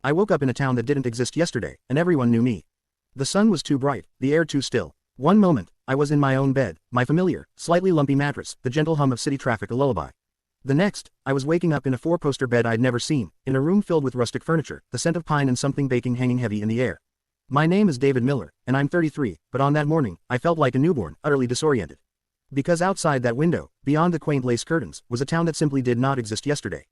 I woke up in a town that didn't exist yesterday, and everyone knew me. The sun was too bright, the air too still. One moment, I was in my own bed, my familiar, slightly lumpy mattress, the gentle hum of city traffic a lullaby. The next, I was waking up in a four-poster bed I'd never seen, in a room filled with rustic furniture, the scent of pine and something baking hanging heavy in the air. My name is David Miller, and I'm 33, but on that morning, I felt like a newborn, utterly disoriented. Because outside that window, beyond the quaint lace curtains, was a town that simply did not exist yesterday.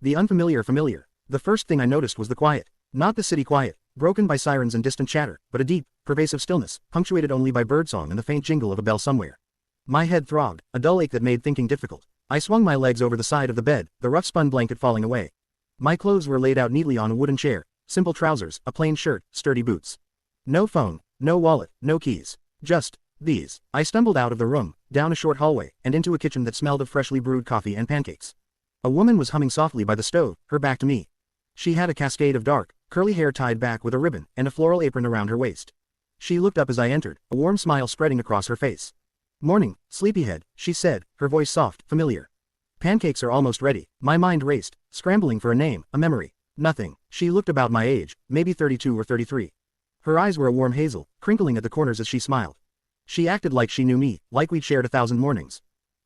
The unfamiliar familiar. The first thing I noticed was the quiet. Not the city quiet, broken by sirens and distant chatter, but a deep, pervasive stillness, punctuated only by birdsong and the faint jingle of a bell somewhere. My head throbbed, a dull ache that made thinking difficult. I swung my legs over the side of the bed, the rough spun blanket falling away. My clothes were laid out neatly on a wooden chair, simple trousers, a plain shirt, sturdy boots. No phone, no wallet, no keys. Just these. I stumbled out of the room, down a short hallway, and into a kitchen that smelled of freshly brewed coffee and pancakes. A woman was humming softly by the stove, her back to me. She had a cascade of dark, curly hair tied back with a ribbon, and a floral apron around her waist. She looked up as I entered, a warm smile spreading across her face. "Morning, sleepyhead," she said, her voice soft, familiar. "Pancakes are almost ready." My mind raced, scrambling for a name, a memory. Nothing. She looked about my age, maybe 32 or 33. Her eyes were a warm hazel, crinkling at the corners as she smiled. She acted like she knew me, like we'd shared 1,000 mornings.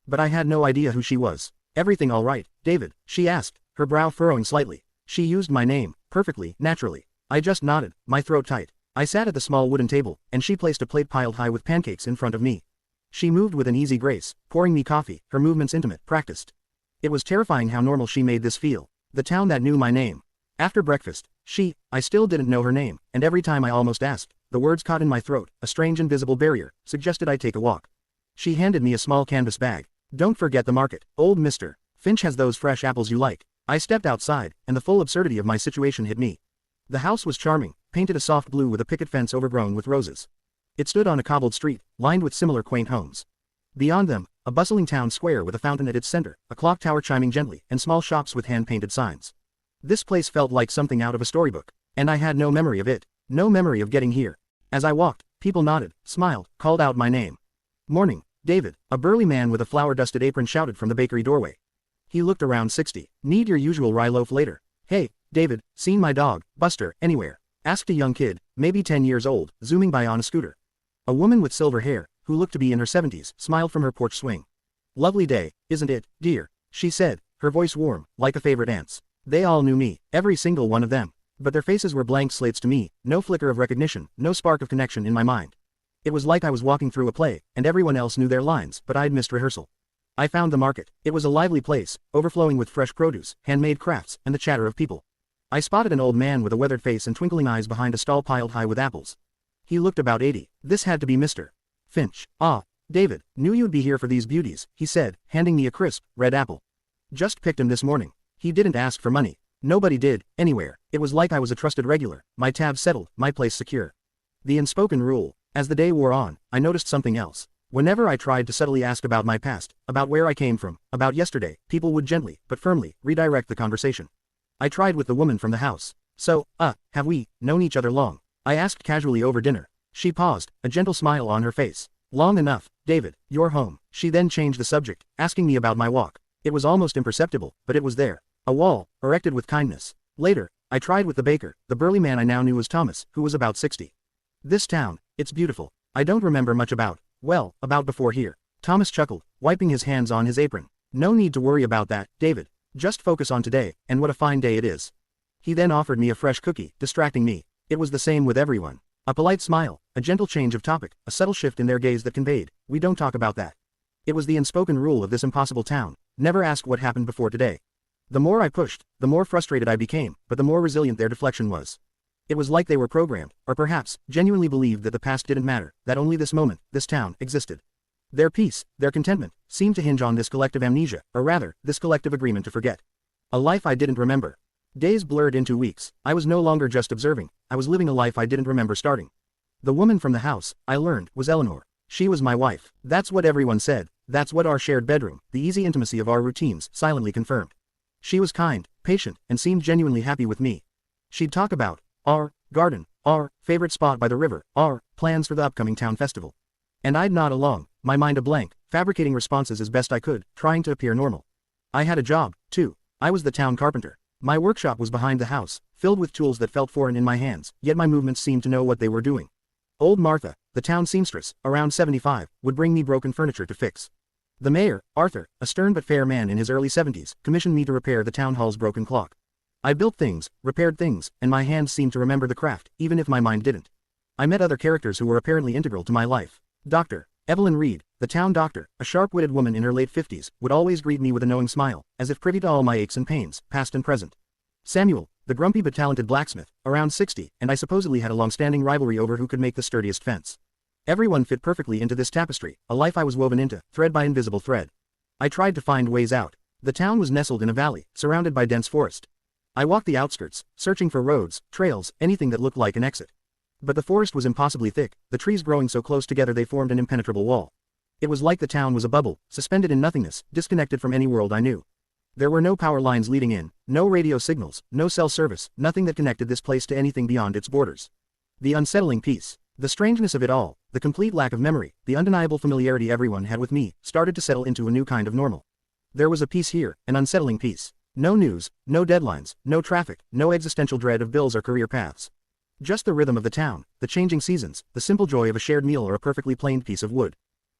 But I had no idea who she was. "Everything all right, David?" she asked, her brow furrowing slightly. She used my name, perfectly, naturally. I just nodded, my throat tight. I sat at the small wooden table, and she placed a plate piled high with pancakes in front of me. She moved with an easy grace, pouring me coffee, her movements intimate, practiced. It was terrifying how normal she made this feel. The town that knew my name. After breakfast, I still didn't know her name, and every time I almost asked, the words caught in my throat, a strange invisible barrier, suggested I take a walk. She handed me a small canvas bag. "Don't forget the market, old Mr. Finch has those fresh apples you like." I stepped outside, and the full absurdity of my situation hit me. The house was charming, painted a soft blue with a picket fence overgrown with roses. It stood on a cobbled street, lined with similar quaint homes. Beyond them, a bustling town square with a fountain at its center, a clock tower chiming gently, and small shops with hand-painted signs. This place felt like something out of a storybook, and I had no memory of it, no memory of getting here. As I walked, people nodded, smiled, called out my name. "Morning, David," a burly man with a flour-dusted apron shouted from the bakery doorway. He looked around 60. "Need your usual rye loaf later?" "Hey, David, seen my dog, Buster, anywhere?" asked a young kid, maybe 10 years old, zooming by on a scooter. A woman with silver hair, who looked to be in her 70s, smiled from her porch swing. "Lovely day, isn't it, dear?" she said, her voice warm, like a favorite aunt's. They all knew me, every single one of them. But their faces were blank slates to me, no flicker of recognition, no spark of connection in my mind. It was like I was walking through a play, and everyone else knew their lines, but I'd missed rehearsal. I found the market. It was a lively place, overflowing with fresh produce, handmade crafts, and the chatter of people. I spotted an old man with a weathered face and twinkling eyes behind a stall piled high with apples. He looked about 80. This had to be Mr. Finch. "Ah, David, knew you'd be here for these beauties," he said, handing me a crisp, red apple. "Just picked him this morning." He didn't ask for money. Nobody did, anywhere. It was like I was a trusted regular, my tab settled, my place secure. The unspoken rule. As the day wore on, I noticed something else. Whenever I tried to subtly ask about my past, about where I came from, about yesterday, people would gently, but firmly, redirect the conversation. I tried with the woman from the house. "So, have we known each other long?" I asked casually over dinner. She paused, a gentle smile on her face. "Long enough, David, you're home." She then changed the subject, asking me about my walk. It was almost imperceptible, but it was there. A wall, erected with kindness. Later, I tried with the baker, the burly man I now knew was Thomas, who was about 60. "This town, it's beautiful. I don't remember much about before here." Thomas chuckled, wiping his hands on his apron. "No need to worry about that, David. Just focus on today, and what a fine day it is." He then offered me a fresh cookie, distracting me. It was the same with everyone. A polite smile, a gentle change of topic, a subtle shift in their gaze that conveyed, "We don't talk about that." It was the unspoken rule of this impossible town. Never ask what happened before today. The more I pushed, the more frustrated I became, but the more resilient their deflection was. It was like they were programmed, or perhaps, genuinely believed that the past didn't matter, that only this moment, this town, existed. Their peace, their contentment, seemed to hinge on this collective amnesia, or rather, this collective agreement to forget. A life I didn't remember. Days blurred into weeks. I was no longer just observing, I was living a life I didn't remember starting. The woman from the house, I learned, was Eleanor. She was my wife. That's what everyone said. That's what our shared bedroom, the easy intimacy of our routines, silently confirmed. She was kind, patient, and seemed genuinely happy with me. She'd talk about our garden, our favorite spot by the river, our plans for the upcoming town festival. And I'd nod along, my mind a blank, fabricating responses as best I could, trying to appear normal. I had a job, too. I was the town carpenter. My workshop was behind the house, filled with tools that felt foreign in my hands, yet my movements seemed to know what they were doing. Old Martha, the town seamstress, around 75, would bring me broken furniture to fix. The mayor, Arthur, a stern but fair man in his early 70s, commissioned me to repair the town hall's broken clock. I built things, repaired things, and my hands seemed to remember the craft, even if my mind didn't. I met other characters who were apparently integral to my life. Dr. Evelyn Reed, the town doctor, a sharp-witted woman in her late 50s, would always greet me with a knowing smile, as if privy to all my aches and pains, past and present. Samuel, the grumpy but talented blacksmith, around 60, and I supposedly had a long-standing rivalry over who could make the sturdiest fence. Everyone fit perfectly into this tapestry, a life I was woven into, thread by invisible thread. I tried to find ways out. The town was nestled in a valley, surrounded by dense forest. I walked the outskirts, searching for roads, trails, anything that looked like an exit. But the forest was impossibly thick, the trees growing so close together they formed an impenetrable wall. It was like the town was a bubble, suspended in nothingness, disconnected from any world I knew. There were no power lines leading in, no radio signals, no cell service, nothing that connected this place to anything beyond its borders. The unsettling peace, the strangeness of it all, the complete lack of memory, the undeniable familiarity everyone had with me, started to settle into a new kind of normal. There was a peace here, an unsettling peace. No news, no deadlines, no traffic, no existential dread of bills or career paths. Just the rhythm of the town, the changing seasons, the simple joy of a shared meal or a perfectly planed piece of wood.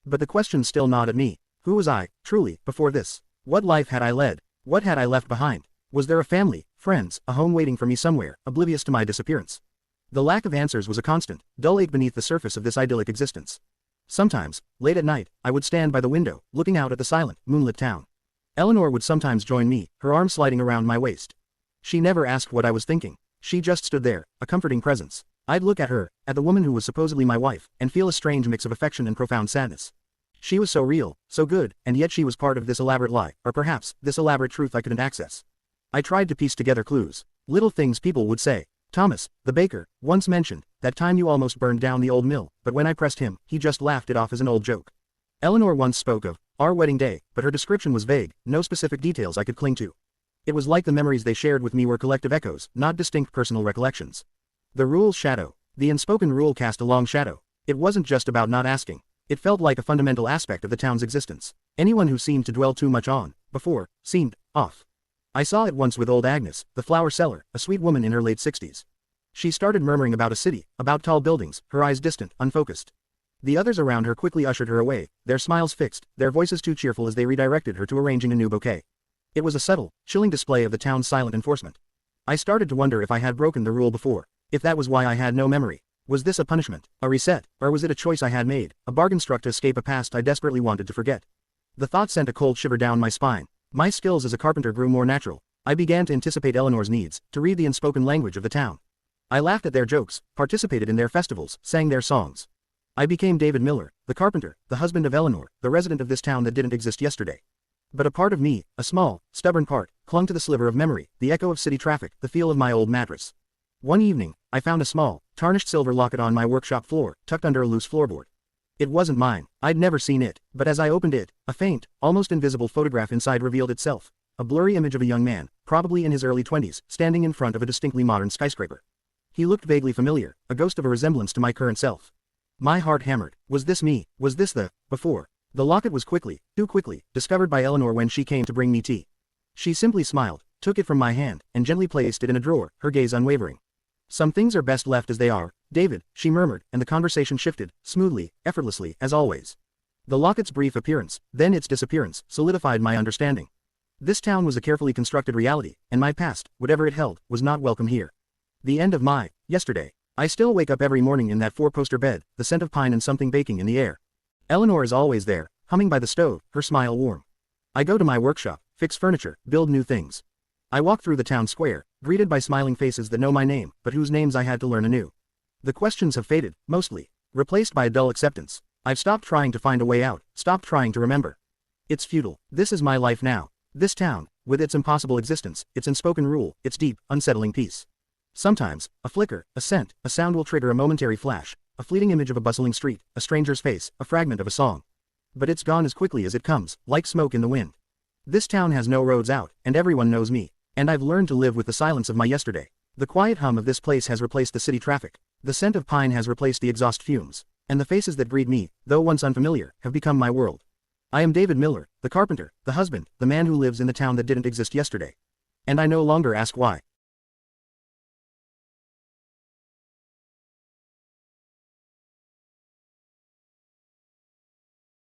But the questions still gnawed at me. Who was I, truly, before this? What life had I led? What had I left behind? Was there a family, friends, a home waiting for me somewhere, oblivious to my disappearance? The lack of answers was a constant, dull ache beneath the surface of this idyllic existence. Sometimes, late at night, I would stand by the window, looking out at the silent, moonlit town. Eleanor would sometimes join me, her arm sliding around my waist. She never asked what I was thinking. She just stood there, a comforting presence. I'd look at her, at the woman who was supposedly my wife, and feel a strange mix of affection and profound sadness. She was so real, so good, and yet she was part of this elaborate lie, or perhaps, this elaborate truth I couldn't access. I tried to piece together clues. Little things people would say. Thomas, the baker, once mentioned, that time you almost burned down the old mill, but when I pressed him, he just laughed it off as an old joke. Eleanor once spoke of our wedding day, but her description was vague, no specific details I could cling to. It was like the memories they shared with me were collective echoes, not distinct personal recollections. The rule's shadow. The unspoken rule cast a long shadow. It wasn't just about not asking. It felt like a fundamental aspect of the town's existence. Anyone who seemed to dwell too much on, before, seemed off. I saw it once with old Agnes, the flower seller, a sweet woman in her late 60s. She started murmuring about a city, about tall buildings, her eyes distant, unfocused. The others around her quickly ushered her away, their smiles fixed, their voices too cheerful as they redirected her to arranging a new bouquet. It was a subtle, chilling display of the town's silent enforcement. I started to wonder if I had broken the rule before, if that was why I had no memory. Was this a punishment, a reset, or was it a choice I had made, a bargain struck to escape a past I desperately wanted to forget? The thought sent a cold shiver down my spine. My skills as a carpenter grew more natural. I began to anticipate Eleanor's needs, to read the unspoken language of the town. I laughed at their jokes, participated in their festivals, sang their songs. I became David Miller, the carpenter, the husband of Eleanor, the resident of this town that didn't exist yesterday. But a part of me, a small, stubborn part, clung to the sliver of memory, the echo of city traffic, the feel of my old mattress. One evening, I found a small, tarnished silver locket on my workshop floor, tucked under a loose floorboard. It wasn't mine, I'd never seen it, but as I opened it, a faint, almost invisible photograph inside revealed itself. A blurry image of a young man, probably in his early 20s, standing in front of a distinctly modern skyscraper. He looked vaguely familiar, a ghost of a resemblance to my current self. My heart hammered. Was this me? Was this the before? The locket was quickly, too quickly, discovered by Eleanor when she came to bring me tea. She simply smiled, took it from my hand, and gently placed it in a drawer, her gaze unwavering. Some things are best left as they are, David, she murmured, and the conversation shifted, smoothly, effortlessly, as always. The locket's brief appearance, then its disappearance, solidified my understanding. This town was a carefully constructed reality, and my past, whatever it held, was not welcome here. The end of my yesterday. I still wake up every morning in that four-poster bed, the scent of pine and something baking in the air. Eleanor is always there, humming by the stove, her smile warm. I go to my workshop, fix furniture, build new things. I walk through the town square, greeted by smiling faces that know my name, but whose names I had to learn anew. The questions have faded, mostly, replaced by a dull acceptance. I've stopped trying to find a way out, stopped trying to remember. It's futile. This is my life now. This town, with its impossible existence, its unspoken rule, its deep, unsettling peace. Sometimes, a flicker, a scent, a sound will trigger a momentary flash, a fleeting image of a bustling street, a stranger's face, a fragment of a song. But it's gone as quickly as it comes, like smoke in the wind. This town has no roads out, and everyone knows me. And I've learned to live with the silence of my yesterday. The quiet hum of this place has replaced the city traffic. The scent of pine has replaced the exhaust fumes. And the faces that greet me, though once unfamiliar, have become my world. I am David Miller, the carpenter, the husband, the man who lives in the town that didn't exist yesterday. And I no longer ask why.